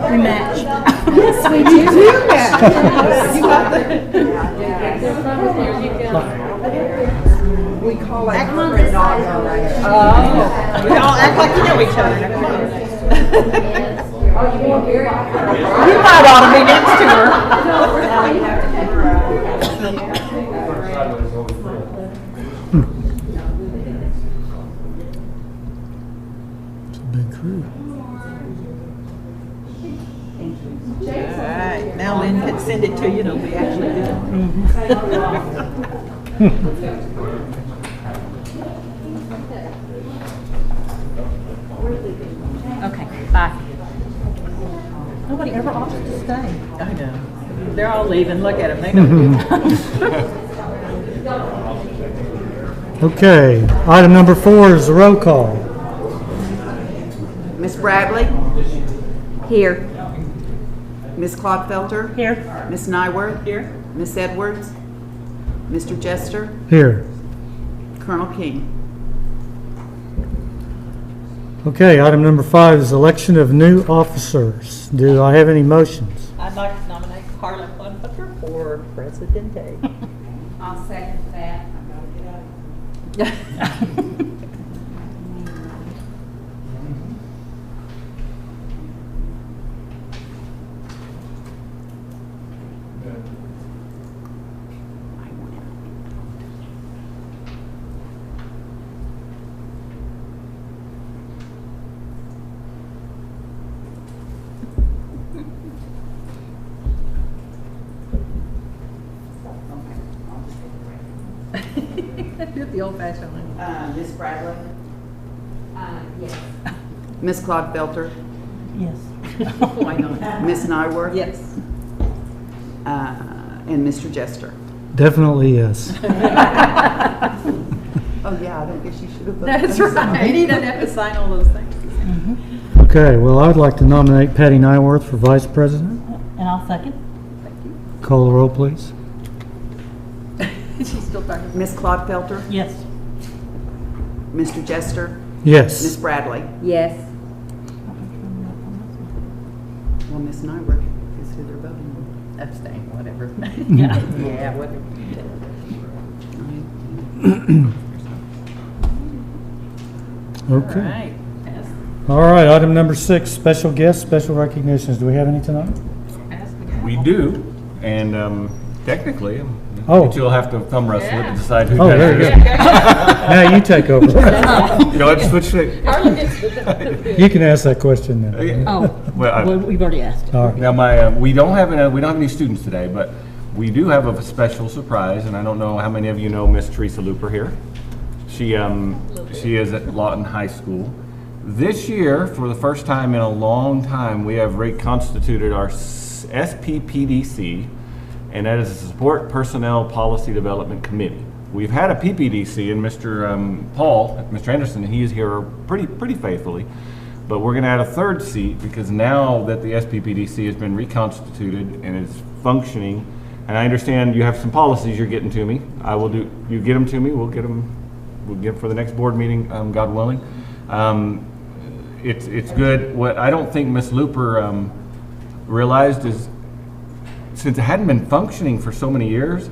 We match. Yes, we do. We call it her and not her. Oh, we all act like you know each other. You might ought to be next to her. It's a big crew. All right, now Lynn can send it to you, it'll be actually good. Okay, bye. Nobody ever opts to stay. I know. They're all leaving. Look at them. They know. Okay, item number 4 is the roll call. Miss Bradley? Here. Miss Clodfelter? Here. Miss Nyworth? Here. Miss Edwards? Mr. Jester? Here. Colonel King? Okay, item number 5 is election of new officers. Do I have any motions? I'd like to nominate Carla Clodfelter for Presidente. I'll second that. I gotta get out of here. Do it the old-fashioned way. Miss Bradley? Yes. Miss Clodfelter? Yes. Why not? Miss Nyworth? Yes. And Mr. Jester? Definitely yes. Oh, yeah, I don't guess you should have. That's right. He doesn't have to sign all those things. Okay, well, I would like to nominate Patty Nyworth for Vice President. And I'll second. Thank you. Call the roll, please. She's still talking. Miss Clodfelter? Yes. Mr. Jester? Miss Yes. Bradley? Yes. Well, Miss Nyworth is who they're voting on. Abstain, whatever. Yeah. Yeah, whatever. Okay. All right. Yes. All right, item number 6, special guests, special recognitions. Do we have any tonight? Ask again. We do, and technically, Oh. you'll have to thumb wrestle it to decide who Oh, does there you it. go. Now you take over. You know, let's switch it. Carla gets the You can ask that question then. Oh, Well, we've already asked. All right. now we don't have any students today, but we do have a special surprise, and I don't know how many of you know Miss Teresa Looper here. She is at Lawton High School. This year, for the first time in a long time, we have reconstituted our SPPDC, and that is the Support Personnel Policy Development Committee. We've had a PPDC, and Mr. Mr. Anderson, he is here pretty faithfully, but we're going to add a third seat because now that the SPPDC has been reconstituted and is functioning, and I understand you have some policies you're getting to me. You get them to me, we'll get them for the next board meeting, God willing. It's good. What I don't think Ms. Looper realized is, since it hadn't been functioning for so many years,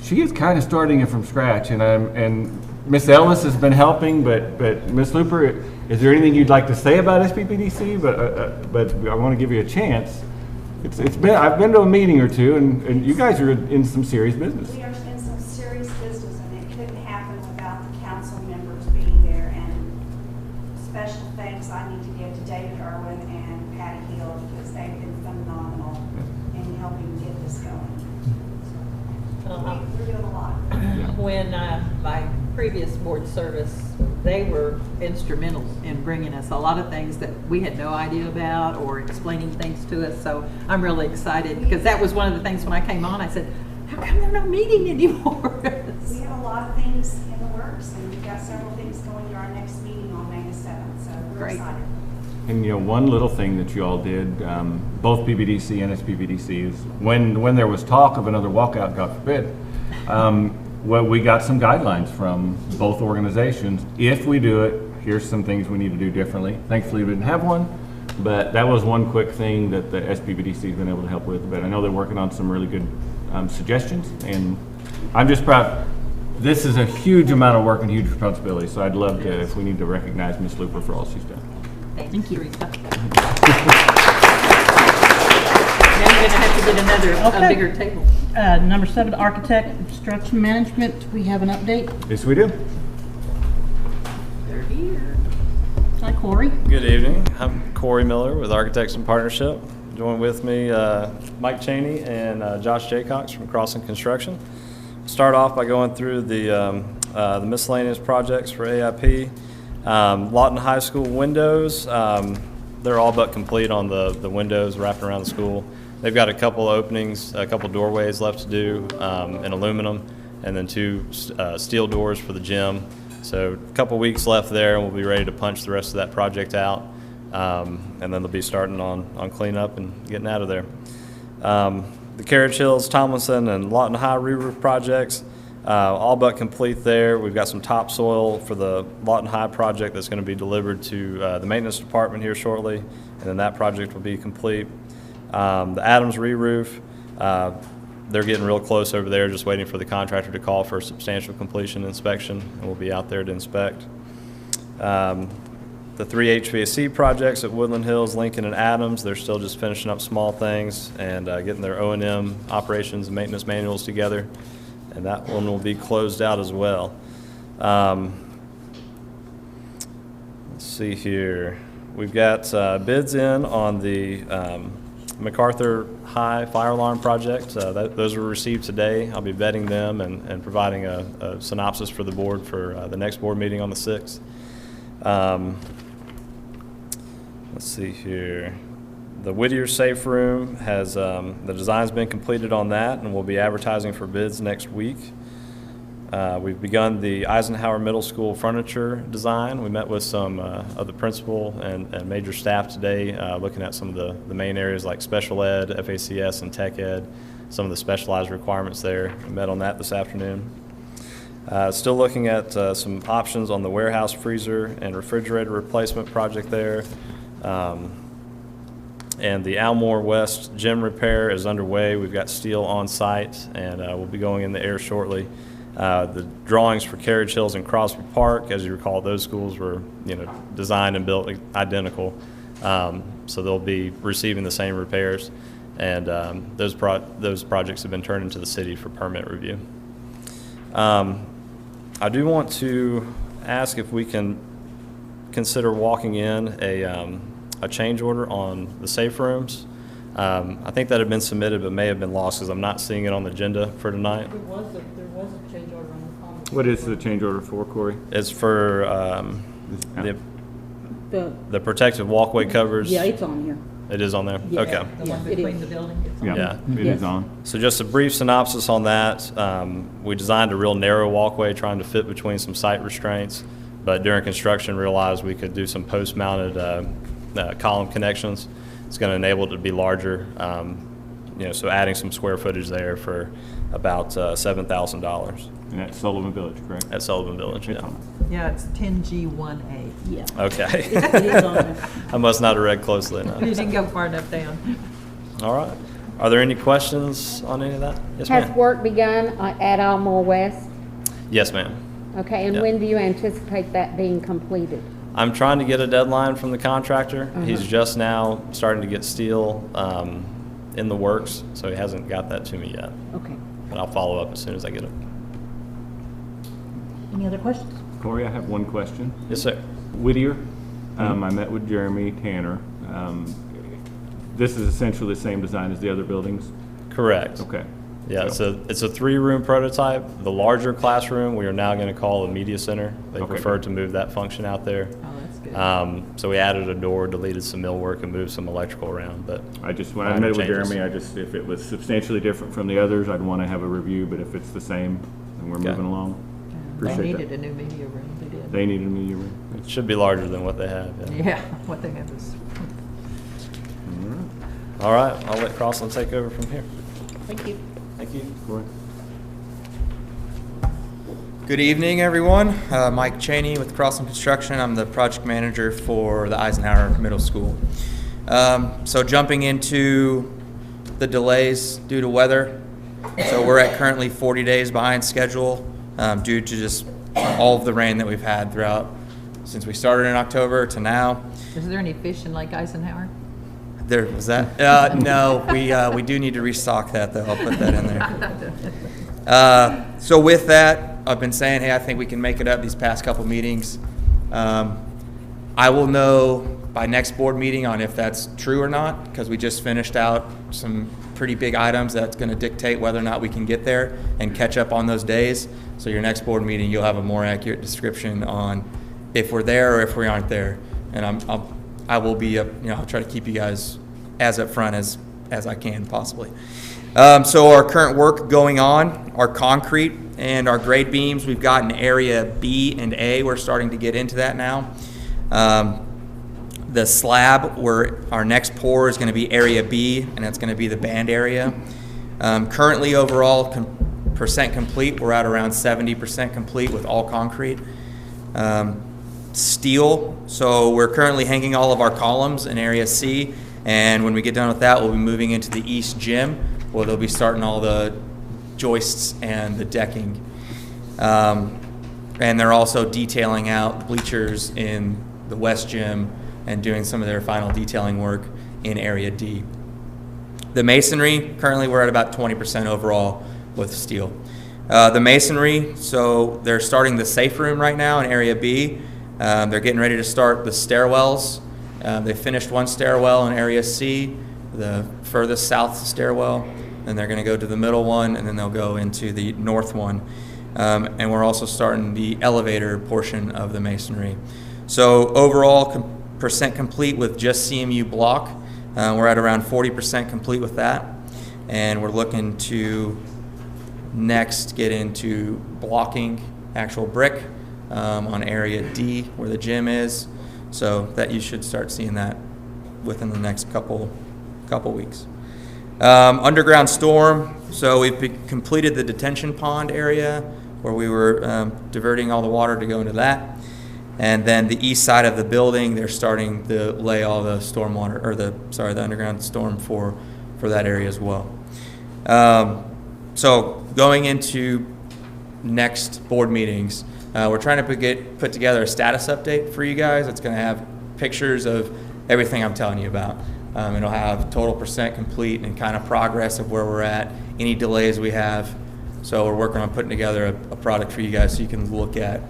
she is kind of starting it from scratch. And Ms. Ellis has been helping, but Ms. Looper, is there anything you'd like to say about SPPDC? But I want to give you a chance. I've been to a meeting or two, and you guys are in some serious business. We are in some serious business, and it couldn't happen without the council members being there. And special thanks I need to give to David Irwin and Patty Hill, because they've been phenomenal in helping get this going. So we're doing a lot. When my previous board service, they were instrumental in bringing us a lot of things that we had no idea about or explaining things to us. So I'm really excited because that was one of the things when I came on, I said, how come they're not meeting anymore? We have a lot of things in the works, and we've got several things going to our next meeting on May the 7th. So we're Great. excited. And one little thing that you all did, both PBDC and SPPDC, is when there was talk of another walkout, God forbid, we got some guidelines from both organizations. If we do it, here's some things we need to do differently. Thankfully, we didn't have one, but that was one quick thing that the SPVDC has been able to help with. But I know they're working on some really good suggestions, and I'm just proud. This is a huge amount of work and huge responsibility, so I'd love to, if we need to recognize Ms. Looper for all she's done. Thank you, Teresa. Now you're gonna have to get another, a Okay. bigger table. Number 7, architect construction management. We have an update. Yes, we do. They're here. Hi, Corey. Good evening. I'm Corey Miller with Architects in Partnership. Join with me Mike Cheney and Josh Jaycox from Crossing Construction. Start off by going through the miscellaneous projects for AIP. Lawton High School windows, they're all but complete on the windows wrapping around the school. They've got a couple openings, a couple doorways left to do in aluminum, and then 2 steel doors for the gym. So a couple weeks left there, and we'll be ready to punch the rest of that project out. And then they'll be starting on cleanup and getting out of there. The Carriage Hills, Tomlinson, and Lawton High re-roof projects, all but complete there. We've got some topsoil for the Lawton High project that's going to be delivered to the maintenance department here shortly, and then that project will be complete. The Adams re-roof, they're getting real close over there, just waiting for the contractor to call for a substantial completion inspection, and we'll be out there to inspect. The 3 HVAC projects at Woodland Hills, Lincoln, and Adams, they're still just finishing up small things and getting their O&M operations and maintenance manuals together, and that one will be closed out as well. Let's see here. We've got bids in on the Macarthur High fire alarm project. Those were received today. I'll be vetting them and providing a synopsis for the board for the next board meeting on the 6th. Let's see here. The Whittier Safe Room has, the design's been completed on that, and we'll be advertising for bids next week. We've begun the Eisenhower Middle School furniture design. We met with some of the principal and major staff today, looking at some of the main areas like special ed, FACS, and tech ed, some of the specialized requirements there. We met on that this afternoon. Still looking at some options on the warehouse freezer and refrigerator replacement project there. And the Almore West gym repair is underway. We've got steel on site, and we'll be going in the air shortly. The drawings for Carriage Hills and Crosby Park, as you recall, those schools were, designed and built identical. So they'll be receiving the same repairs, and those projects have been turned into the city for permit review. I do want to ask if we can consider walking in a change order on the safe rooms. I think that had been submitted but may have been lost because I'm not seeing it on the agenda for tonight. There was a change order on the. What is the change order for, Corey? It's for the protective walkway covers. Yeah, it's on here. It is on there? Yeah. Okay. The one it between is. the building. It's on. Yeah, it Yes. is on. So just a brief synopsis on that. We designed a real narrow walkway trying to fit between some site restraints, but during construction realized we could do some post-mounted column connections. It's going to enable it to be larger, so adding some square footage there for about $7,000 And that's Sullivan Village, correct? at Sullivan Village. It's Yeah. on. Yeah, it's 10G1A. Yeah. Okay. It is on there. I must not have read closely You enough. didn't go far enough down. All right. Are there any questions on any of that? Yes, Has ma'am. work begun at Almore West? Yes, ma'am. Okay, and Yeah. when do you anticipate that being completed? I'm trying to get a deadline from the contractor. He's just now starting to get steel in the works, so he hasn't got that to me yet. Okay. But I'll follow up as soon as I get it. Any other questions? Corey, I have one question. Yes, sir. Whittier, I met with Jeremy Tanner. This is essentially the same design as the other buildings? Correct. Okay. Yeah, it's a 3-room prototype. The larger classroom we are now going to call a media center. They Okay. preferred to move that function out there. Oh, that's good. So we added a door, deleted some millwork, and moved some electrical around. But When I minor met with changes. Jeremy, if it was substantially different from the others, I'd want to have a review, but if it's the same and we're Okay. moving along, They appreciate needed that. a new media room. They did. They needed a media room. it should be larger than what they have. Yeah. Yeah, what they have is. All right, I'll let Crossland take over from here. Thank you. Thank you. Corey? Good evening, everyone. Mike Cheney with Crossing Construction. I'm the project manager for the Eisenhower Middle School. So jumping into the delays due to weather. So we're at currently 40 days behind schedule due to just all of the rain that we've had throughout since we started in October to now. Is there any fish in Lake Eisenhower? There was that. No, we do need to restock that though. I'll put that in there. So with that, I've been saying, hey, I think we can make it up these past couple meetings. I will know by next board meeting on if that's true or not, because we just finished out some pretty big items that's going to dictate whether or not we can get there and catch up on those days. So your next board meeting, you'll have a more accurate description on if we're there or if we aren't there. And I will be, I'll try to keep you guys as upfront as I can possibly. So our current work going on, our concrete and our grade beams, we've got in area B and A. We're starting to get into that now. The slab, where our next pour is going to be area B, and that's going to be the band area. Currently, overall percent complete, we're at around 70% complete with all concrete. Steel, so we're currently hanging all of our columns in area C, and when we get done with that, we'll be moving into the east gym, where they'll be starting all the joists and the decking. And they're also detailing out bleachers in the west gym and doing some of their final detailing work in area D. The masonry, currently we're at about 20% overall with steel. The masonry, so they're starting the safe room right now in area B. They're getting ready to start the stairwells. They finished one stairwell in area C, the furthest south stairwell. Then they're going to go to the middle one, and then they'll go into the north one. And we're also starting the elevator portion of the masonry. So overall, percent complete with just CMU block. We're at around 40% complete with that. And we're looking to next get into blocking actual brick on area D where the gym is. So that you should start seeing that within the next couple weeks. Underground storm, so we've completed the detention pond area where we were diverting all the water to go into that. And then the east side of the building, they're starting to lay all the stormwater, or the underground storm for that area as well. So going into next board meetings, we're trying to put together a status update for you guys. It's going to have pictures of everything I'm telling you about. It'll have total percent complete and kind of progress of where we're at, any delays we have. So we're working on putting together a product for you guys so you can look at.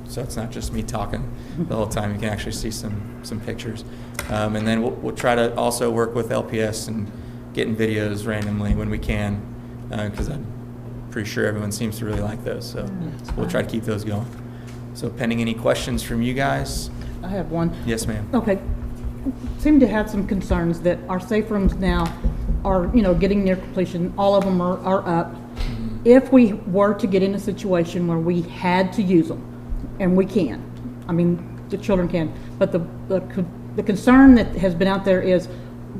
So it's not just me talking the whole time. You can actually see some pictures. And then we'll try to also work with LPS and getting videos randomly when we can, because I'm pretty sure everyone seems to really like those. So we'll try to keep those going. So pending any questions from you guys? I have one. Yes, ma'am. Okay. Seem to have some concerns that our safe rooms now are, getting near completion. All of them are up. If we were to get in a situation where we had to use them, and we can, the children can, but the concern that has been out there is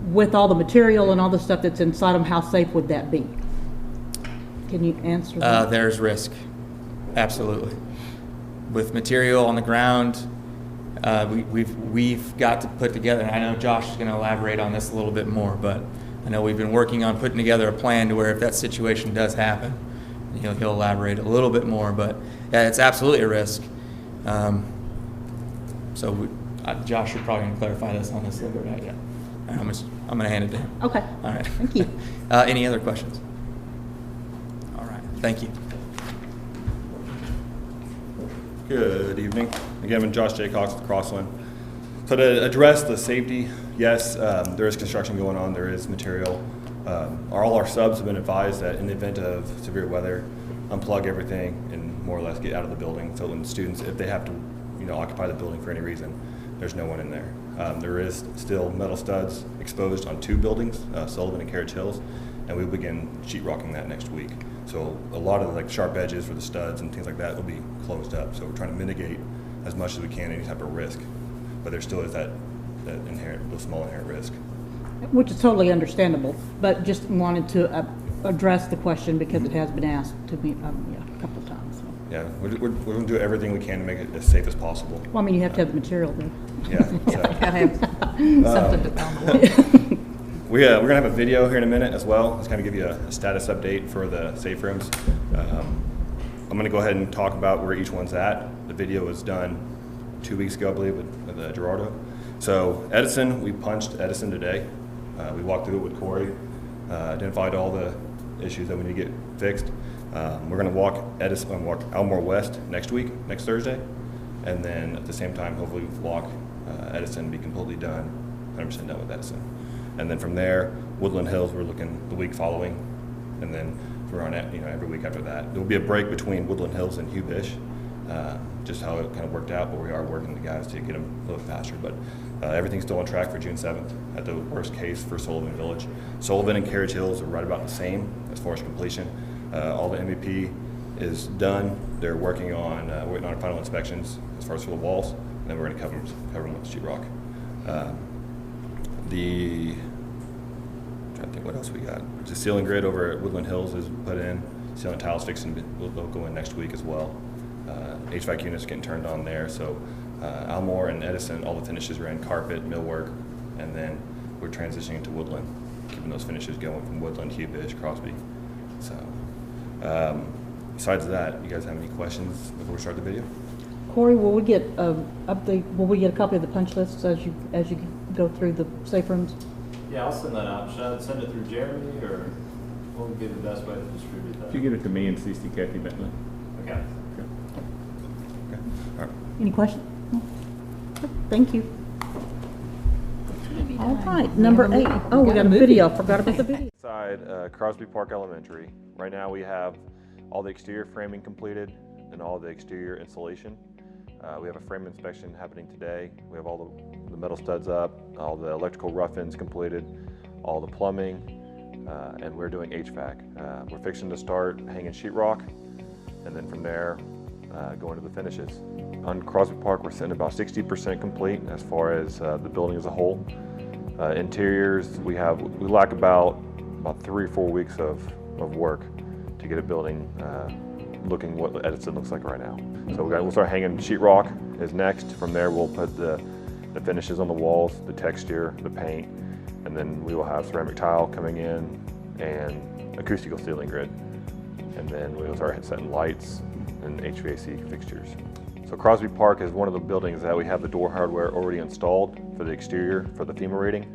with all the material and all the stuff that's inside them, how safe would that be? Can you answer that? There's risk, absolutely. With material on the ground, we've got to put together, and I know Josh is going to elaborate on this a little bit more, but I know we've been working on putting together a plan to where if that situation does happen, he'll elaborate a little bit more, but yeah, it's absolutely a risk. So Josh, you're probably going to clarify this on this a little bit, right? Yeah. I'm going to hand it to him. Okay. All right. Thank you. Any other questions? All right. Thank you. Good evening. Again, I'm Josh Jaycox with Crossland. So to address the safety, yes, there is construction going on. There is material. All our subs have been advised that in the event of severe weather, unplug everything and more or less get out of the building. So when students, if they have to, occupy the building for any reason, there's no one in there. There is still metal studs exposed on 2 buildings, Sullivan and Carriage Hills, and we'll begin sheetrocking that next week. So a lot of the sharp edges for the studs and things like that will be closed up. So we're trying to mitigate as much as we can any type of risk, but there still is that small inherent risk. Which is totally understandable, but just wanted to address the question because it has been asked to me a couple of times. So. yeah, we're going to do everything we can to make it as safe as possible. Well, I mean, you have to have the material there. Yeah. So. Gotta have something to film the We're going to have a video here in a minute as well. Let's kind of give you a status update for the safe rooms. I'm going to go ahead and talk about where each one's at. The video was done 2 weeks ago, I believe, with Gerardo. So Edison, we punched Edison today. We walked through it with Corey, identified all the issues that we need to get fixed. We're going to walk Elmore West next week, next Thursday, and then at the same time, hopefully walk Edison, be completely done, 100% done with Edison. And then from there, Woodland Hills, we're looking the week following, and then we're on every week after that. There will be a break between Woodland Hills and Hugh Bish, just how it kind of worked out, but we are working the guys to get them a little faster. But everything's still on track for June 7th at the worst case for Sullivan Village. Sullivan and Carriage Hills are right about the same as far as completion. All the MVP is done. They're working on waiting on final inspections as far as for the walls, and then we're going to cover them with sheetrock. I'm trying to think what else we got. The ceiling grid over at Woodland Hills is put in. Ceiling tiles fixing will go in next week as well. HVAC units getting turned on there. So Elmore and Edison, all the finishes are in: carpet, millwork, and then we're transitioning to Woodland, keeping those finishes going from Woodland, Hugh Bish, Crosby. So besides that, you guys have any questions before we start the video? Corey, will we get Will we get a copy of the punch lists as you go through the safe rooms? Yeah, I'll send that out. Should I send it through Jeremy, or what would be the best way to distribute that? If you get it to me and CC Kathy Bentley. Okay. Okay. All right. Any questions? No? Thank you. All right, number 8. Oh, we got a video. Forgot about the video. Inside Crosby Park Elementary. Right now we have all the exterior framing completed and all the exterior insulation. We have a frame inspection happening today. We have all the metal studs up, all the electrical rough-ins completed, all the plumbing, and we're doing HVAC. We're fixing to start hanging sheetrock, and then from there, going to the finishes. On Crosby Park, we're sitting about 60% complete as far as the building as a whole. Interiors, we lack about 3 or 4 weeks of work to get a building looking what Edison looks like right now. So we'll start hanging sheetrock is next. From there, we'll put the finishes on the walls, the texture, the paint, and then we will have ceramic tile coming in and acoustical ceiling grid. And then we will start setting lights and HVAC fixtures. So Crosby Park is one of the buildings that we have the door hardware already installed for the exterior for the FEMA rating.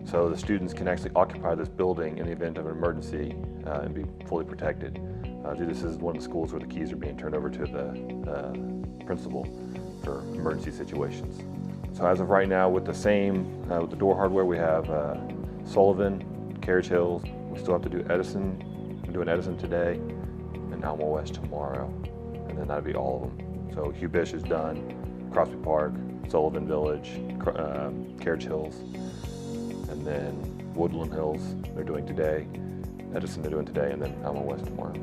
So the students can actually occupy this building in the event of an emergency and be fully protected. This is one of the schools where the keys are being turned over to the principal for emergency situations. So as of right now, with with the door hardware, we have Sullivan, Carriage Hills. We still have to do Edison. We're doing Edison today, and Elmore West tomorrow, and then that'll be all of them. So Hugh Bish is done, Crosby Park, Sullivan Village, Carriage Hills, and then Woodland Hills they're doing today, Edison they're doing today, and then Elmore West tomorrow.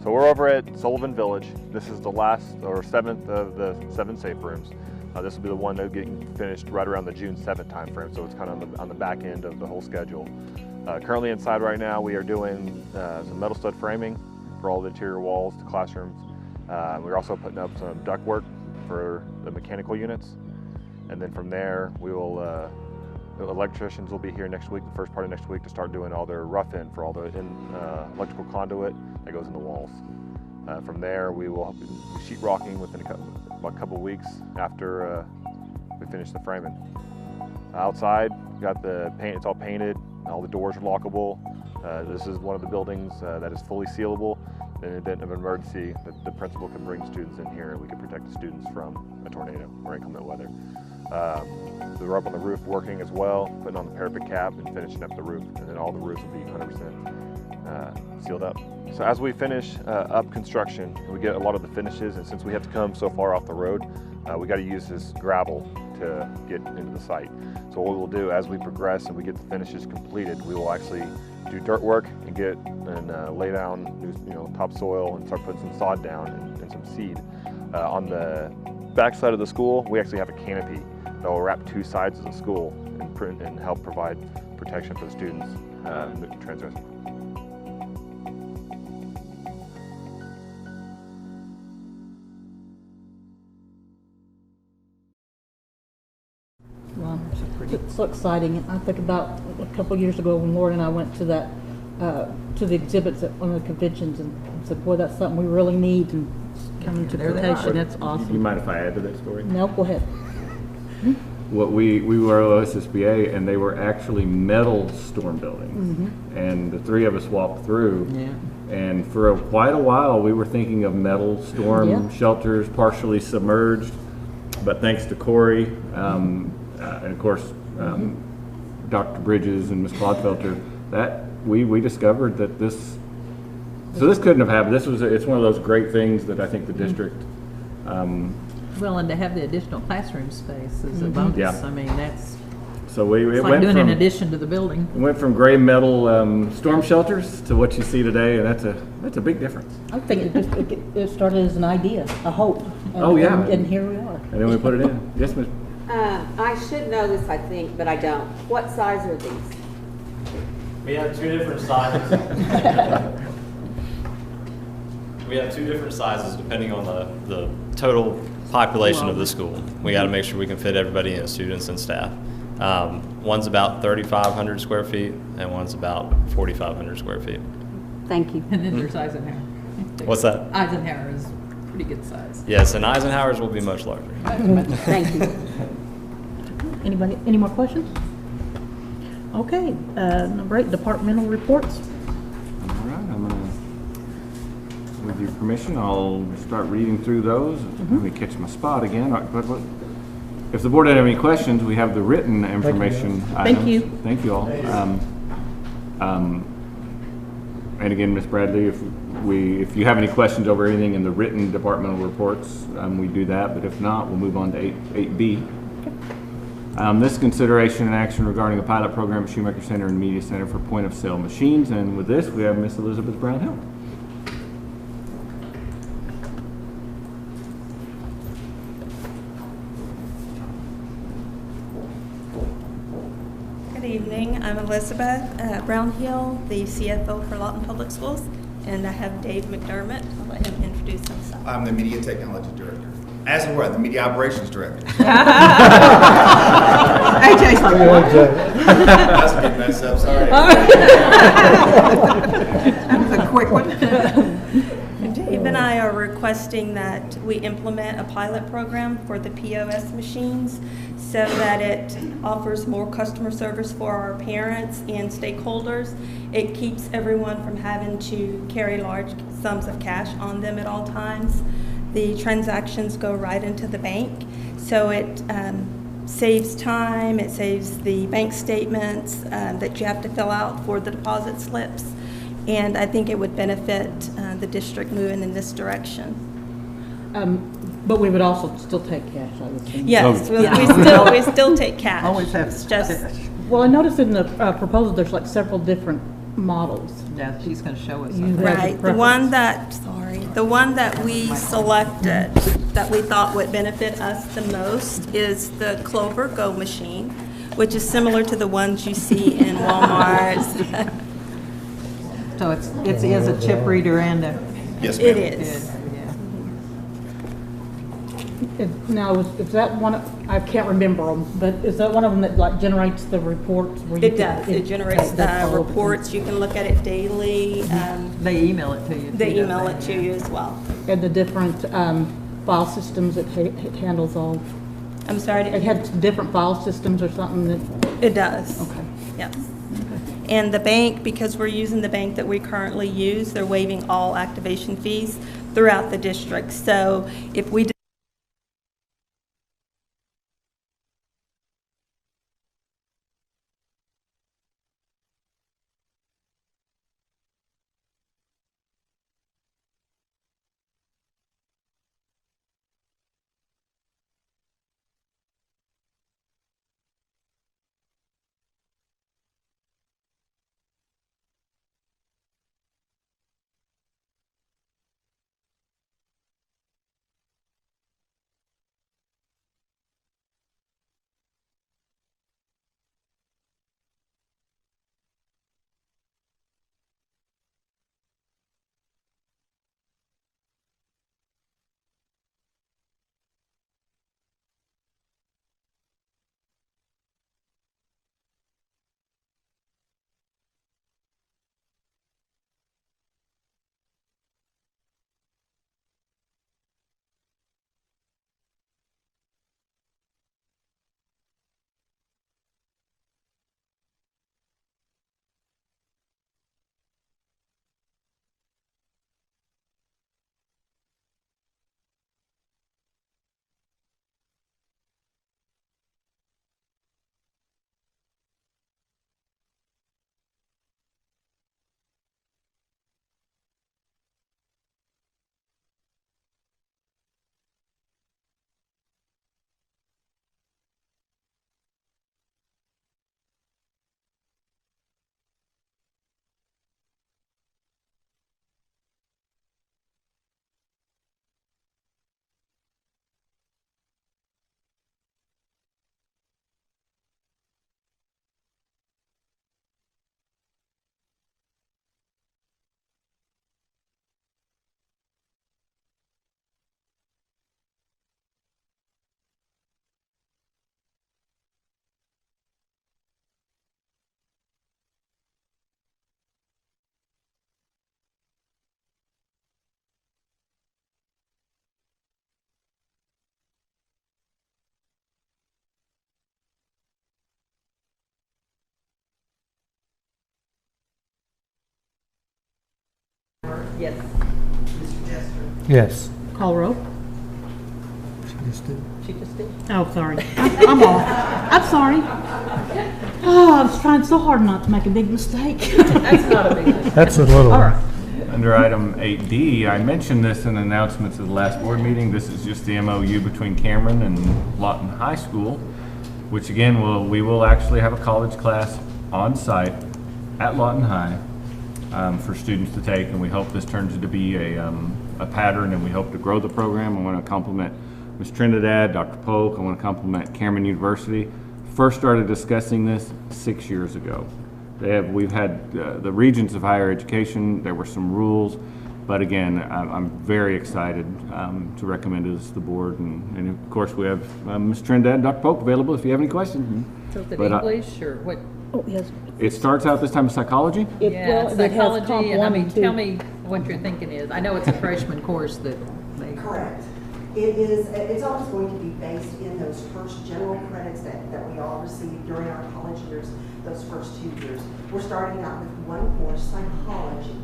So we're over at Sullivan Village. This is the last or 7th of the 7 safe rooms. This will be the one that's getting finished right around the June 7th time frame, so it's kind of on the back end of the whole schedule. Currently inside right now, we are doing some metal stud framing for all the interior walls, the classrooms. We're also putting up some ductwork for the mechanical units. And then from there, we will, the electricians will be here next week, the first part of next week, to start doing all their rough-in for all the electrical conduit that goes in the walls. From there, we will be sheetrocking within a couple weeks after we finish the framing. Outside, got the paint, it's all painted, all the doors are lockable. This is one of the buildings that is fully sealable. In the event of an emergency, the principal can bring students in here and we can protect the students from a tornado or inclement weather. We're up on the roof working as well, putting on the parapet cap and finishing up the roof, and then all the roofs will be 100% sealed up. So as we finish up construction, we get a lot of the finishes, and since we have to come so far off the road, we got to use this gravel to get into the site. So what we'll do as we progress and we get the finishes completed, we will actually do dirt work and lay down topsoil and start putting some sod down and some seed. On the back side of the school, we actually have a canopy that will wrap 2 sides of the school and help provide protection for the students transition. It's so exciting. I think about a couple of years ago when Lord and I went to that, to the exhibits at one of the conventions and said, boy, that's something we really need and it's coming to There they fruition. are. That's You awesome. mind if I add to that story? No, go ahead. What we were OSSBA, and they were actually metal storm buildings. And the three of us walked through. Yeah. And for quite a while, we were thinking of metal storm Yeah. shelters, partially submerged. But thanks to Corey, and of course, Dr. Bridges and Ms. Clodfelter, that we discovered that this couldn't have happened. It's one of those great things that I think the district, Well, and to have the additional classroom space is a bonus. Yeah. I mean, that's, so it it's like went doing from, an addition to the building. it went from gray metal storm shelters to what you see today, and that's a big difference. I think it started as an idea, a hope. And- Oh, yeah. And here we are. And then we put it in. Yes, Ms. I should know this, I think, but I don't. What size are these? We have two different sizes. We have two different sizes depending on the total population of the school. We got to make sure we can fit everybody in, students and staff. One's about 3,500 square feet and one's about 4,500 square feet. Thank you. And then there's Eisenhower. What's that? Eisenhower is pretty good size. Yes, and Eisenhower's will be much larger. Thank you. Anybody, any more questions? Okay, number 8, departmental reports. All right, I'm gonna, with your permission, I'll start reading through those. Let me catch my spot again. If the board had any questions, we have the written information items. Thank you. Thank you all. And again, Ms. Bradley, if you have any questions over anything in the written departmental reports, we do that. But if not, we'll move on to 8B. This consideration and action regarding a pilot program at Shoemaker Center and Media Center for point-of-sale machines. And with this, we have Miss Elizabeth Brownhill. Good evening. I'm Elizabeth Brownhill, the CFO for Lawton Public Schools, and I have Dave McDermott. I'll let him introduce himself. I'm the Media Technology Director. As it were, the Media Operations Director. AJ's like, what? That's a big mess up, sorry. That was a quick one. Dave and I are requesting that we implement a pilot program for the POS machines so that it offers more customer service for our parents and stakeholders. It keeps everyone from having to carry large sums of cash on them at all times. The transactions go right into the bank, so it saves time, it saves the bank statements that you have to fill out for the deposit slips, and I think it would benefit the district moving in this direction. But we would also still take cash, I would think. Yes, we still take cash. Always have It's just, Well, I noticed in the proposal, there's like several different models. Yeah, she's gonna show us. You- right, the one that we selected that we thought would benefit us the most is the Clover Go machine, which is similar to the ones you see in Walmart. So it is a chip reader and a. Yes, It ma'am. is. Yeah. Now, is that one, I can't remember them, but is that one of them that like generates the reports? where you It can- does, it generates that's all of it. reports, you can look at it daily, They email it to you. they too, email don't it they? to you as well. And the different file systems, it handles all, I'm sorry, it had different file systems or something that, it does. okay. Yes. And the bank, because we're using the bank that we currently use, they're waiving all activation fees throughout the district. So if we Yes. Mr. Jester? Yes. Call roll. She just did. Oh, sorry. I'm off. I'm sorry. Oh, I was trying so hard not to make a big mistake. That's not a big deal. That's a little All one. right. Under item 8D, I mentioned this in announcements of the last board meeting. This is just the MOU between Cameron and Lawton High School, which again, we will actually have a college class on site at Lawton High for students to take, and we hope this turns into be a pattern, and we hope to grow the program. I want to compliment Ms. Trinidad, Dr. Polk. I want to compliment Cameron University. First started discussing this 6 years ago. We've had the Regents of Higher Education. There were some rules, but again, I'm very excited to recommend it to the board. And of course, we have Ms. Trinidad and Dr. Polk available if you have any questions. So is it But, English or what? Oh, yes. It starts out this time with psychology. Yeah, Well, it has comp psychology, and I 1 mean, and 2. tell me what your thinking is. I know it's a freshman course that they. Correct. It's always going to be based in those first general credits that we all receive during our college years, those first 2 years. We're starting out with one course, psychology.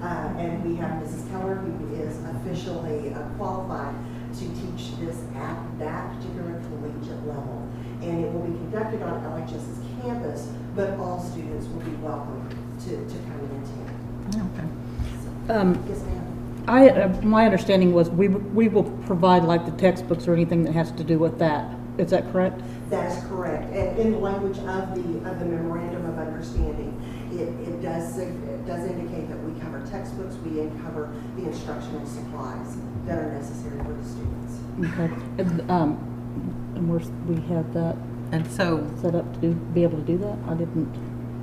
And we have Mrs. Keller, who is officially qualified to teach this at that particular collegiate level. And it will be conducted on LHS's campus, but all students will be welcome to come and attend. Okay. Yes, ma'am. My understanding was we will provide like the textbooks or anything that has to do with that. Is that correct? That is correct. And in the language of the memorandum of understanding, it does indicate that we cover textbooks, we cover the instructional supplies that are necessary for the students. Okay. And we have that And so, set up to be able to do that? I didn't.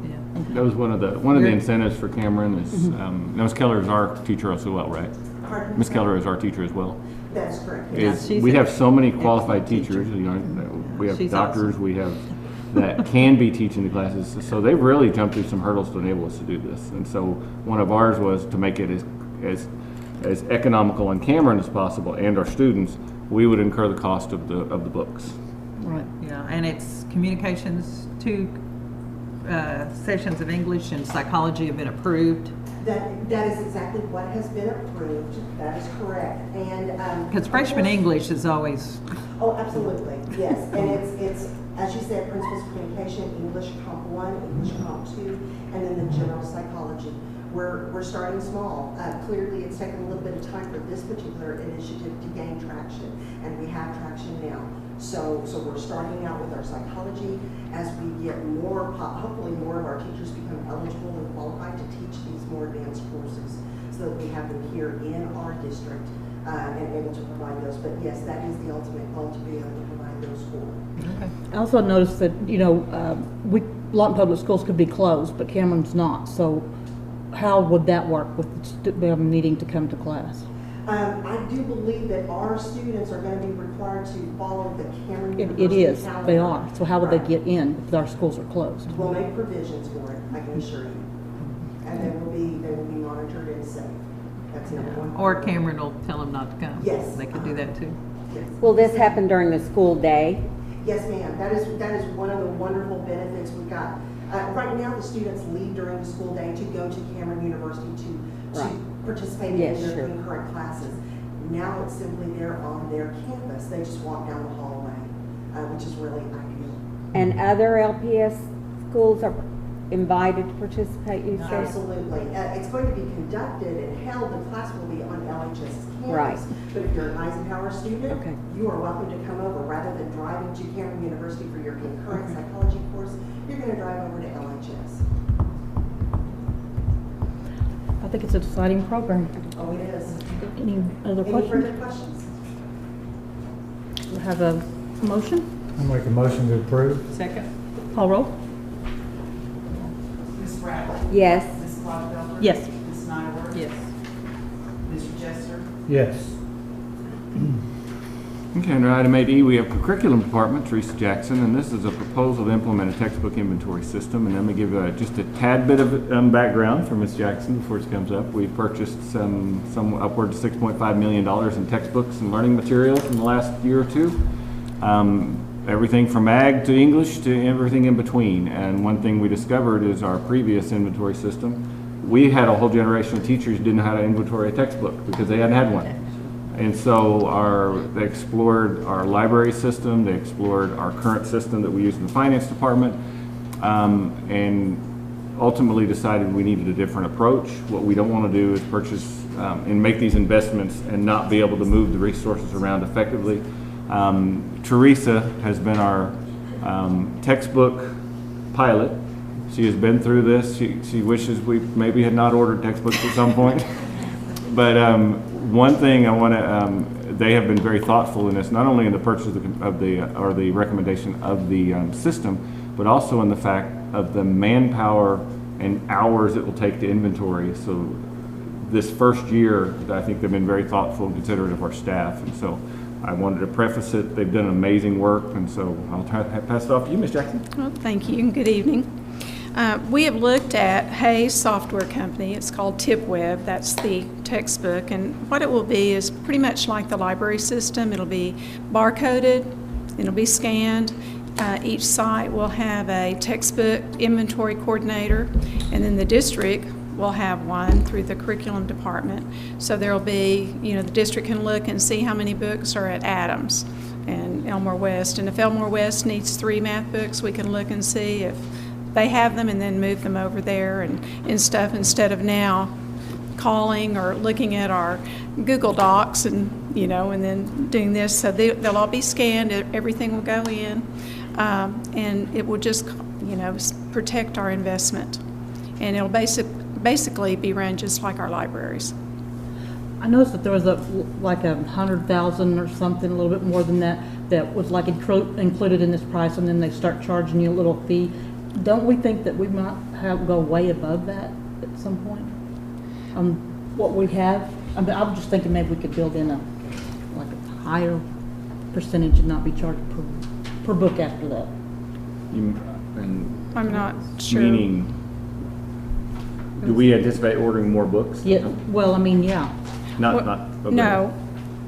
yeah. That was one of the incentives for Cameron. Is Ms. Keller is our teacher as well, right? Pardon? Ms. Keller is our teacher as well. That's correct. Yeah, Is she's we an have so many qualified excellent teacher. teachers. You know, we have She's doctors. awesome. We have that can be teaching the classes. So they've really jumped through some hurdles to enable us to do this. And so one of ours was to make it as economical on Cameron as possible, and our students. We would incur the cost of the books. Right. Yeah, and it's communications, 2 sessions of English and psychology have been approved. That is exactly what has been approved. That is correct. And Because freshman English is always, Oh, absolutely, yes. And it's, as you said, principles of communication, English Comp 1, English Comp 2, and then the general psychology. We're starting small. Clearly, it's taken a little bit of time for this particular initiative to gain traction, and we have traction now. So we're starting out with our psychology. As we get more, hopefully more of our teachers become eligible and qualified to teach these more advanced courses, so that we have them here in our district and able to provide those. But yes, that is the ultimate goal, to be able to provide those for. I also noticed that, Lawton Public Schools could be closed, but Cameron's not. So how would that work with them needing to come to class? I do believe that our students are going to be required to follow the Cameron University It is, calendar. they are. So how would they Right. get in if our schools are closed? We'll make provisions for it, I can assure you. And they will be monitored and safe. That's number one. or Cameron will tell them not to come. Yes. They could do that too. Yes. Will this happen during the school day? Yes, ma'am. That is one of the wonderful benefits we got. Right now, the students leave during the school day to go to Cameron University to Right. participate Yes, in their sure. concurrent classes. Now it's simply there on their campus. They just walk down the hallway, which is really ideal. And other LPS schools are invited to participate, you said? Absolutely. It's going to be conducted and held, the class will be on LHS's campus. Right. But if you're an Eisenhower student, Okay. you are welcome to come over. Rather than driving to Cameron University for your concurrent psychology course, you're going to drive over to LHS. I think it's an exciting program. Oh, it is. Any other Any questions? further questions? We have a motion? I'll make a motion to approve. Second? Call roll? Ms. Bradley? Yes. Ms. Clodfelter? Yes. Ms. Nyworth? Yes. Mr. Jester? Yes. Okay, under item 8E, we have Curriculum Department, Teresa Jackson, and this is a proposal to implement a textbook inventory system. And let me give just a tad bit of background for Ms. Jackson before she comes up. We've purchased some upwards of $6.5 million in textbooks and learning materials in the last year or two. Everything from ag to English to everything in between. And one thing we discovered is our previous inventory system, we had a whole generation of teachers who didn't know how to inventory a textbook because they hadn't had one. And so they explored our library system, they explored our current system that we use in the finance department, and ultimately decided we needed a different approach. What we don't want to do is purchase and make these investments and not be able to move the resources around effectively. Teresa has been our textbook pilot. She has been through this. She wishes we maybe had not ordered textbooks at some point. But one thing I want to, they have been very thoughtful in this, not only in the purchase of the recommendation of the system, but also in the fact of the manpower and hours it will take to inventory. So this first year, I think they've been very thoughtful and considerate of our staff. And so I wanted to preface it. They've done amazing work. And so I'll pass it off to you, Ms. Jackson. Well, thank you and good evening. We have looked at Hayes Software Company. It's called TipWeb. That's the textbook. And what it will be is pretty much like the library system. It'll be barcoded. It'll be scanned. Each site will have a textbook inventory coordinator, and then the district will have one through the curriculum department. So there'll be, the district can look and see how many books are at Adams and Elmore West. And if Elmore West needs 3 math books, we can look and see if they have them and then move them over there and stuff, instead of now calling or looking at our Google Docs and, and then doing this. So they'll all be scanned, everything will go in, and it will just, protect our investment. And it'll basically be run just like our libraries. I noticed that there was like 100,000 or something, a little bit more than that was like included in this price, and then they start charging you a little fee. Don't we think that we might go way above that at some point? What we have, I was just thinking maybe we could build in a higher percentage and not be charged per book after that. I'm not sure. Meaning, do we anticipate ordering more books? Yeah. Well, yeah. No.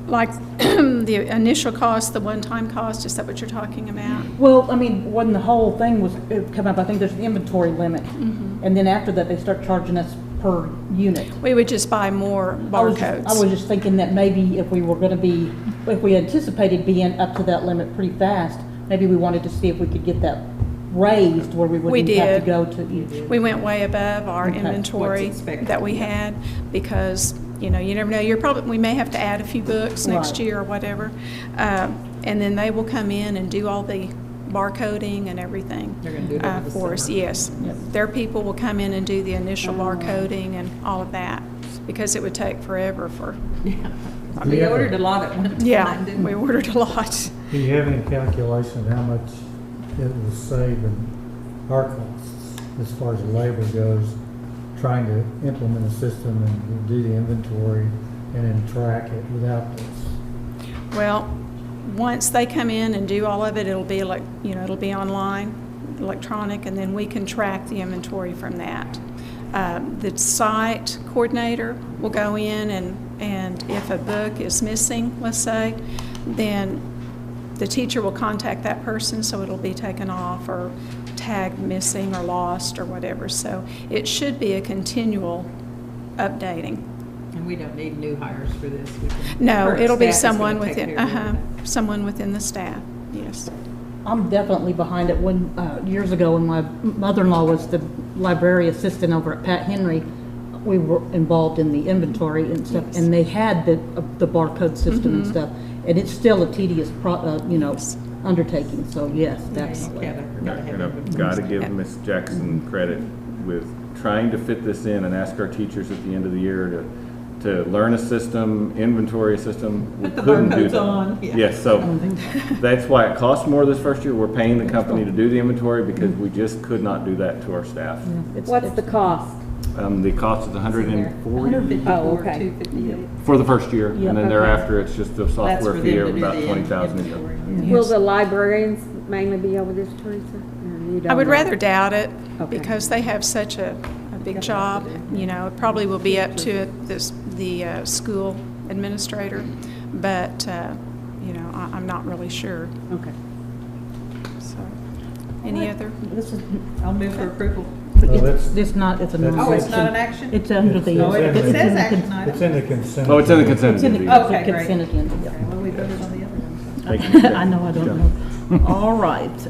Like the initial cost, the one-time cost, is that what you're talking about? Well, when the whole thing was come up, I think there's an inventory limit. Mm-hmm. And then after that, they start charging us per unit. We would just buy more barcodes. I was just thinking that maybe if we were going to be, if we anticipated being up to that limit pretty fast, maybe we wanted to see if we could get that raised where we wouldn't have to go to each. We went way above our inventory that we had because, you never know. We may have to add a few books next year or whatever. And then they will come in and do all the barcoding and everything for us. Yes. Yep. Their people will come in and do the initial barcoding and all of that because it would take forever for... Yeah. We ordered a lot at one time. Yeah, we ordered a lot. Do you have any calculation of how much it will save in our costs as far as labor goes, trying to implement a system and do the inventory and then track it without this? Well, once they come in and do all of it, it'll be like, it'll be online, electronic, and then we can track the inventory from that. The site coordinator will go in and if a book is missing, let's say, then the teacher will contact that person, so it'll be taken off or tagged missing or lost or whatever. So it should be a continual updating. And we don't need new hires for this. No, it'll be someone within the staff. Yes. I'm definitely behind it. When years ago, when my mother-in-law was the library assistant over at Pat Henry, we were involved in the inventory and stuff, and they had the barcode system and stuff. And it's still a tedious, undertaking. So yes, definitely. And I've got to give Ms. Jackson credit with trying to fit this in and ask our teachers at the end of the year to learn a system, inventory a system. We couldn't do that. On. Yeah. Yes, so that's why it costs more this first year. We're paying the company to do the inventory because we just could not do that to our staff. Yeah. What's the cost? The cost is $140. Oh, okay. $258. For the first year, and then thereafter it's just a software fee of about $20,000 a year. Will the librarians mainly be over this, Teresa? I would rather doubt it because they have such a big job. It probably will be up to the school administrator, but I'm not really sure. Okay. So, any other? I'll move for approval. It's not, it's a That's- non Oh, it's not an action? It's under the. Oh, it it's in says the action con- item. It's in the consent. Oh, it's in the consent It's in the agenda. Okay, great. consent agenda, yeah. Okay, well, we voted on the other one. Thank you. I know, I don't know. All right.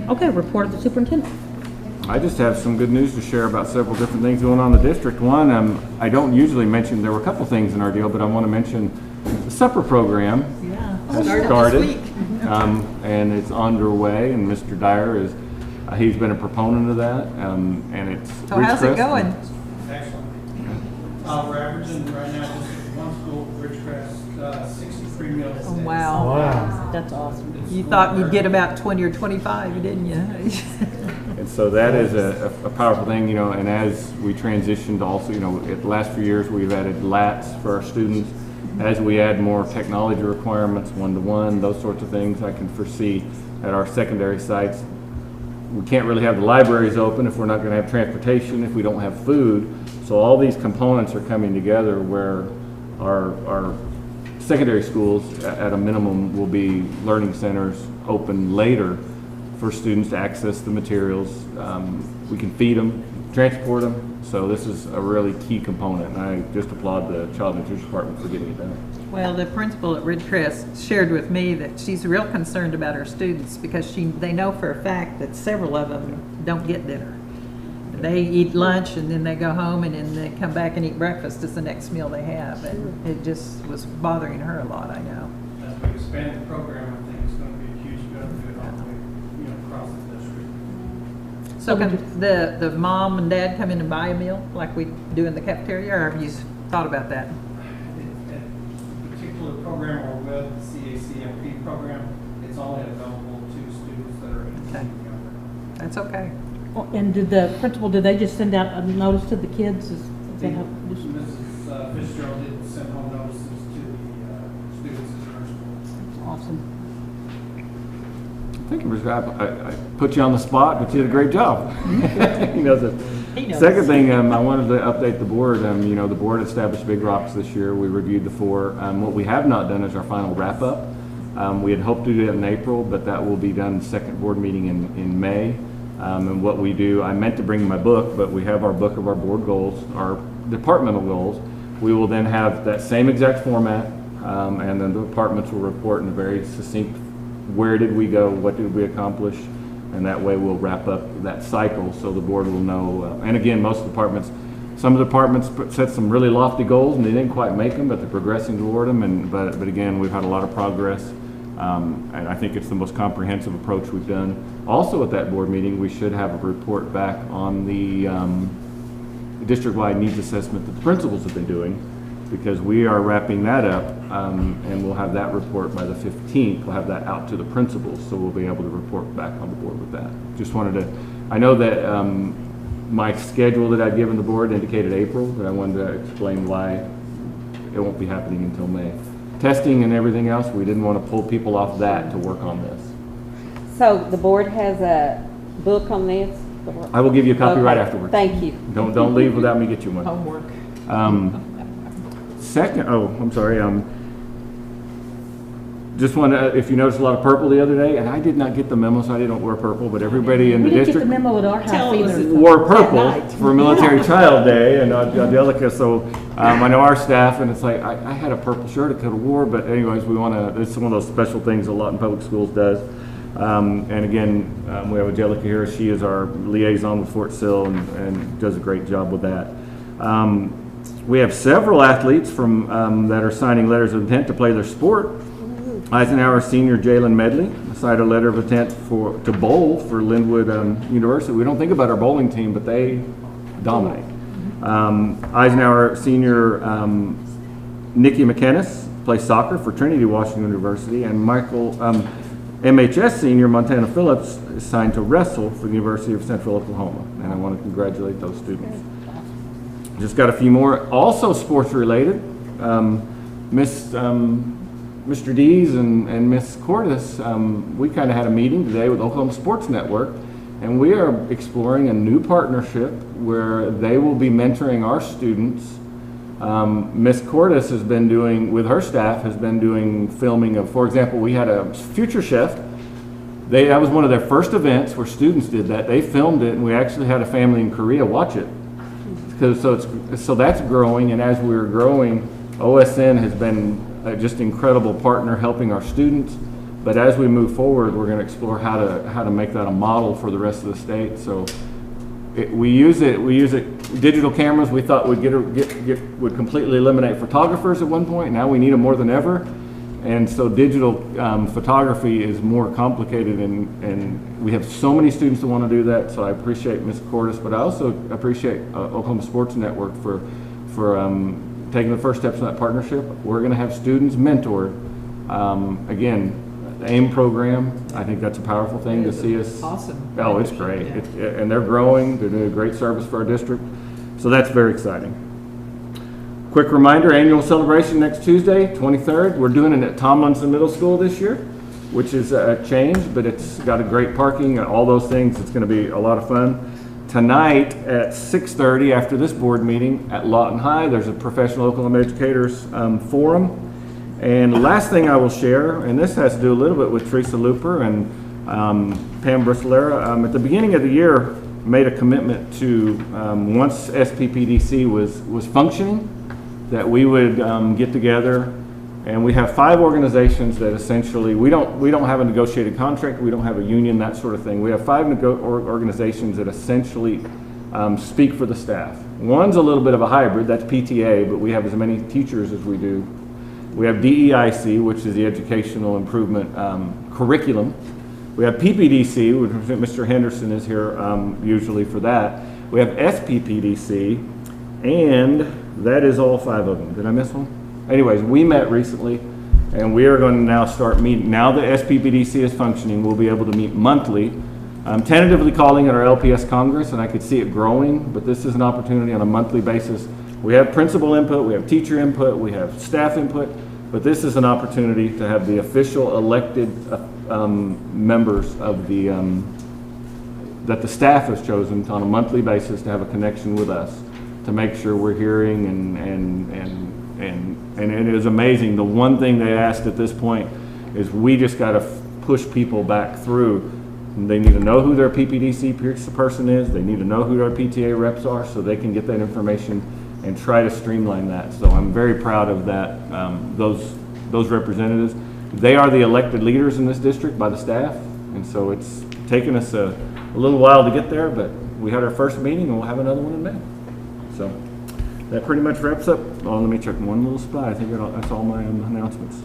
Okay, report of the superintendent. I just have some good news to share about several different things going on in the district. One, I don't usually mention, there were a couple things in our deal, but I want to mention the supper program Yeah. has Started started. this week. And it's underway, and Mr. Dyer is, he's been a proponent of that, and it's. So how's it going? Excellent. We're averaging right now, just one school, Ridgecrest, 63 meals a Oh, day. wow. Wow. That's awesome. You thought you'd get about 20 or 25, didn't you? And so that is a powerful thing, you know, and as we transitioned also, you know, the last few years, we've added LATs for our students. As we add more technology requirements, one-to-one, those sorts of things, I can foresee at our secondary sites. We can't really have the libraries open if we're not going to have transportation, if we don't have food. So all these components are coming together where our secondary schools, at a minimum, will be learning centers open later for students to access the materials. We can feed them, transport them. So this is a really key component, and I just applaud the Child Nutrition Department for getting it done. Well, the principal at Ridgecrest shared with me that she's real concerned about her students because they know for a fact that several of them don't get dinner. They eat lunch and then they go home and then they come back and eat breakfast as the next meal they have. And it just was bothering her a lot, I know. As we expand the program, I think it's going to be a huge benefit all the way, across the district. So can the mom and dad come in and buy a meal like we do in the cafeteria, or have you thought about that? The particular program we're with, the CACMP program, it's only available to students that are 18 and younger. That's okay. Oh, and did the principal, did they just send out a notice to the kids? Is that how? Mrs. Fitzgerald did send home notices to the students in her school. Awesome. Thank you, I put you on the spot, but you did a great job. He knows it. He knows. Second thing, I wanted to update the board. The board established Big Rocks this year. We reviewed the 4. What we have not done is our final wrap-up. We had hoped to do it in April, but that will be done second board meeting in May. And what we do, I meant to bring my book, but we have our book of our board goals, our departmental goals. We will then have that same exact format, and then the departments will report in a very succinct, where did we go, what did we accomplish, and that way we'll wrap up that cycle so the board will know. And again, most departments, some of the departments set some really lofty goals and they didn't quite make them, but they're progressing toward them. But again, we've had a lot of progress. And I think it's the most comprehensive approach we've done. Also at that board meeting, we should have a report back on the district-wide needs assessment that the principals have been doing, because we are wrapping that up, and we'll have that report by the 15th. We'll have that out to the principals, so we'll be able to report back on the board with that. Just wanted to, I know that my schedule that I'd given the board indicated April, but I wanted to explain why it won't be happening until May. Testing and everything else, we didn't want to pull people off that to work on this. So the board has a book on this? I will give you a copy right Okay, afterwards. thank you. Don't leave without me get you one. Homework. Second, I'm sorry. Just want to, if you noticed a lot of purple the other day, and I did not get the memo, so I didn't wear purple, but everybody in the We didn't get the district memo at our house either. wore purple for Military Child Day and Angelica. So I know our staff, and it's like, I had a purple shirt I could have wore, but anyways, we want to, it's one of those special things a lot in public schools does. And again, we have Angelica here. She is our liaison with Fort Sill and does a great job with that. We have several athletes from that are signing letters of intent to play their sport. Eisenhower senior Jalen Medley signed a letter of intent to bowl for Linwood University. We don't think about our bowling team, but they dominate. Eisenhower senior Nikki McKennis plays soccer for Trinity Washington University, and Michael MHS senior Montana Phillips is signed to wrestle for the University of Central Oklahoma, and I want to congratulate those students. Just got a few more, also sports related. Mr. Dees and Miss Cordes, we kind of had a meeting today with Oklahoma Sports Network, and we are exploring a new partnership where they will be mentoring our students. Miss Cordes has been doing, with her staff, has been doing filming of, for example, we had a future chef that was one of their first events where students did that. They filmed it, and we actually had a family in Korea watch it. So that's growing, and as we're growing, OSN has been just incredible partner helping our students. But as we move forward, we're going to explore how to make that a model for the rest of the state. So we use it. Digital cameras we thought would would completely eliminate photographers at one point. Now we need them more than ever. And so digital photography is more complicated, and we have so many students that want to do that. So I appreciate Ms. Cordes, but I also appreciate Oklahoma Sports Network for taking the first steps in that partnership. We're going to have students mentored. Again, the AIM program, I think that's a powerful thing to see us. Awesome. Oh, it's great. And they're growing. They're doing a great service for our district. So that's very exciting. Quick reminder, annual celebration next Tuesday, 23rd. We're doing it at Tomlinson Middle School this year, which is a change, but it's got a great parking and all those things. It's going to be a lot of fun. Tonight at 6:30 after this board meeting at Lawton High, there's a Professional Oklahoma Educators Forum. And the last thing I will share, and this has to do a little bit with Teresa Luper and Pam Bristolera, at the beginning of the year made a commitment to, once SPPDC was functioning, that we would get together, and we have 5 organizations that essentially, we don't have a negotiated contract, we don't have a union, that sort of thing. We have 5 organizations that essentially speak for the staff. One's a little bit of a hybrid, that's PTA, but we have as many teachers as we do. We have DEIC, which is the Educational Improvement Curriculum. We have PPDC, which Mr. Henderson is here usually for that. We have SPPDC, and that is all 5 of them. Did I miss one? Anyways, we met recently, and we are going to now start meeting. Now that SPPDC is functioning, we'll be able to meet monthly. I'm tentatively calling it our LPS Congress, and I could see it growing, but this is an opportunity on a monthly basis. We have principal input, we have teacher input, we have staff input, but this is an opportunity to have the official elected members of the that the staff has chosen on a monthly basis to have a connection with us, to make sure we're hearing and it is amazing. The one thing they asked at this point is we just got to push people back through. They need to know who their PPDC person is. They need to know who their PTA reps are so they can get that information and try to streamline that. So I'm very proud of that, those representatives. They are the elected leaders in this district by the staff, and so it's taken us a little while to get there, but we had our first meeting and we'll have another one in May. So that pretty much wraps up. Oh, let me check one little spot. I think that's all my announcements.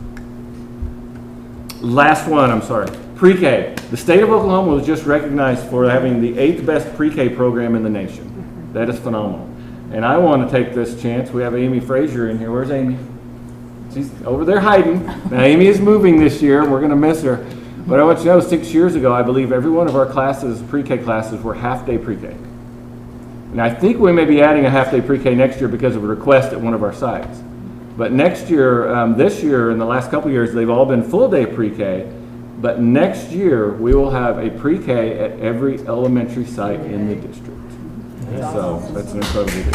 Last one, I'm sorry. Pre-K. The state of Oklahoma was just recognized for having the 8th best pre-K program in the nation. That is phenomenal. And I want to take this chance. We have Amy Frazier in here. Where's Amy? She's over there hiding. Now, Amy is moving this year. We're going to miss her. But I want you to know, 6 years ago, I believe every one of our classes, pre-K classes, were half-day pre-K. And I think we may be adding a half-day pre-K next year because of a request at one of our sites. But next year, this year, and the last couple of years, they've all been full-day pre-K. But next year, we will have a pre-K at every elementary site in the district. So that's an incredible deal.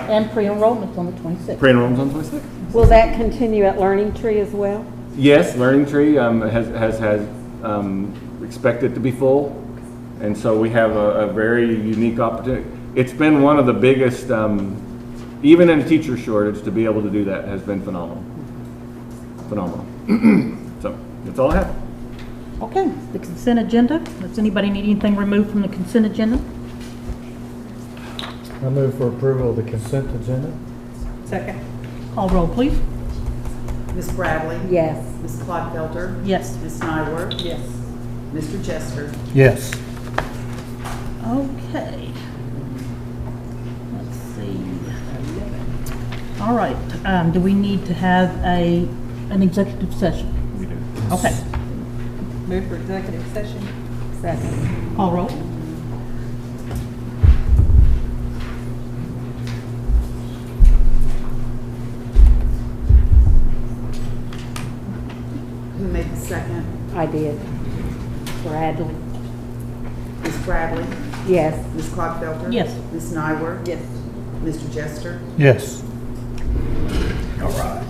And pre-enrollment's on the 26th. Pre-enrollment's on the 26th. Will that continue at Learning Tree as well? Yes, Learning Tree has expected to be full, and so we have a very unique opportunity. It's been one of the biggest, even in a teacher shortage, to be able to do that has been phenomenal. Phenomenal. So that's all I have. Okay, the consent agenda. Does anybody need anything removed from the consent agenda? I move for approval of the consent agenda. Second. Call roll, please. Ms. Bradley? Yes. Ms. Clodfelter? Yes. Ms. Nyworth? Yes. Mr. Jester? Yes. Okay. Let's see. All right. Do we need to have an executive session? We do. Okay. Move for executive session. Second. Call roll. Who made the second? I did. Bradley. Ms. Bradley? Yes. Ms. Clodfelter? Yes. Ms. Nyworth? Yes. Mr. Jester? Yes. All right.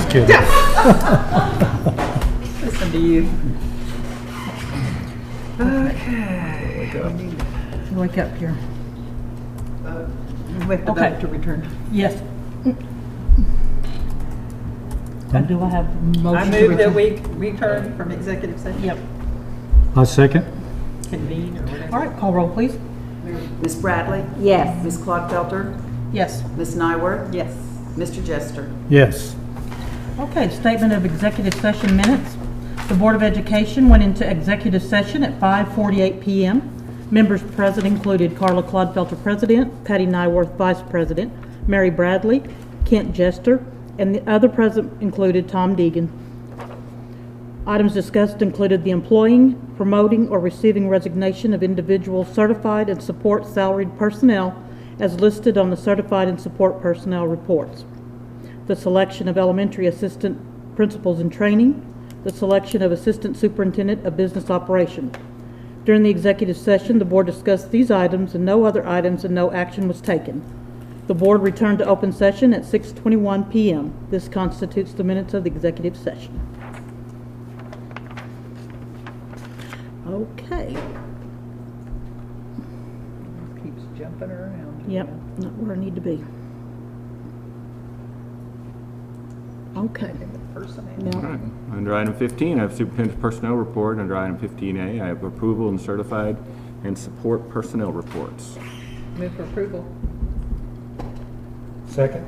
Just kidding. Listen to you. Okay. Wake up here. We have to Okay. vote to return. Yes. Do I have a motion? I to move that return? we return from executive session. Yep. I second. Convene or whatever. All right, call roll, please. Ms. Bradley? Yes. Ms. Clodfelter? Yes. Ms. Nyworth? Yes. Mr. Jester? Yes. Okay, statement of executive session minutes. The Board of Education went into executive session at 5:48 PM. Members present included Carla Clodfelter, President, Patty Nyworth, Vice President, Mary Bradley, Kent Jester, and the other present included Tom Deegan. Items discussed included the employing, promoting, or receiving resignation of individuals certified and support salaried personnel as listed on the certified and support personnel reports, the selection of elementary assistant principals in training, the selection of assistant superintendent of business operation. During the executive session, the board discussed these items and no other items, and no action was taken. The board returned to open session at 6:21 PM. This constitutes the minutes of the executive session. Okay. Keeps jumping around. Yep, not where I need to be. Okay. Personnel. All right. Under item 15, I have Superintendent's Personnel Report. Under item 15A, I have approval and certified and support personnel reports. Move for approval. Second.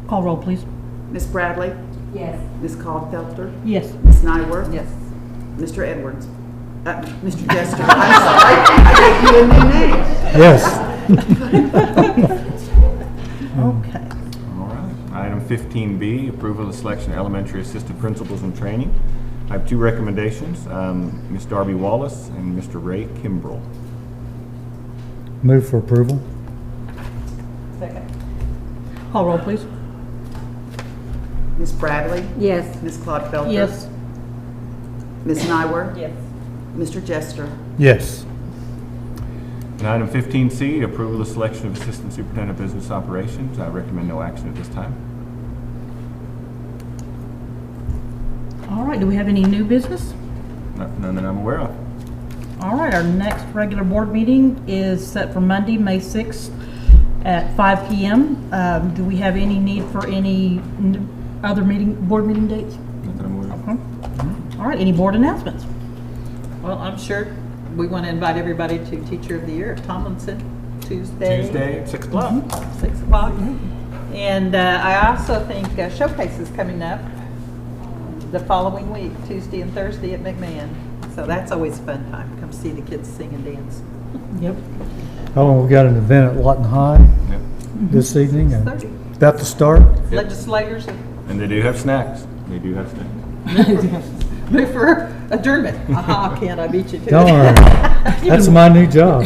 Call roll, please. Ms. Bradley? Yes. Ms. Clodfelter? Yes. Ms. Nyworth? Yes. Mr. Edwards? Mr. Jester, I'm sorry. I gave you a new name. Yes. Okay. All right. Item 15B, approval of the selection of elementary assistant principals in training. I have two recommendations, Ms. Darby Wallace and Mr. Ray Kimbrell. Move for approval. Second. Call roll, please. Ms. Bradley? Yes. Ms. Clodfelter? Yes. Ms. Nyworth? Yes. Mr. Jester? Yes. And item 15C, approval of selection of assistant superintendent of business operations. I recommend no action at this time. All right, do we have any new business? None that I'm aware of. All right, our next regular board meeting is set for Monday, May 6th at 5 PM. Do we have any need for any other board meeting dates? Not that I'm aware of. Okay. All right, any board announcements? Well, I'm sure we want to invite everybody to Teacher of the Year at Tomlinson Tuesday. Tuesday at 6 o'clock. 6 o'clock. And I also think Showcase is coming up the following week, Tuesday and Thursday at McMahon. So that's always a fun time. Come see the kids sing and dance. Yep. Oh, we've got an event at Lawton High Yep. this evening, and 6:30. about to start. Legislators And they do have snacks. They do have snacks. move for adjournment. Aha, Ken, I beat you to it. Darn, that's my new job.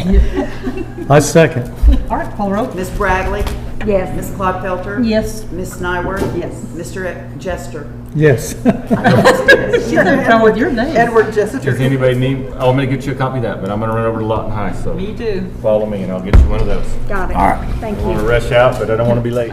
I second. All right, call roll. Ms. Bradley? Yes. Ms. Clodfelter? Yes. Ms. Nyworth? Yes. Mr. Jester? Yes. She's having trouble with your name. Edward Jester. Does anybody need, I'm going to get you a copy of that, but I'm going to run over to Lawton High, so Me too. follow me and I'll get you one of those. Got it. All right. Thank I want to you. rush out, but I don't want to be late.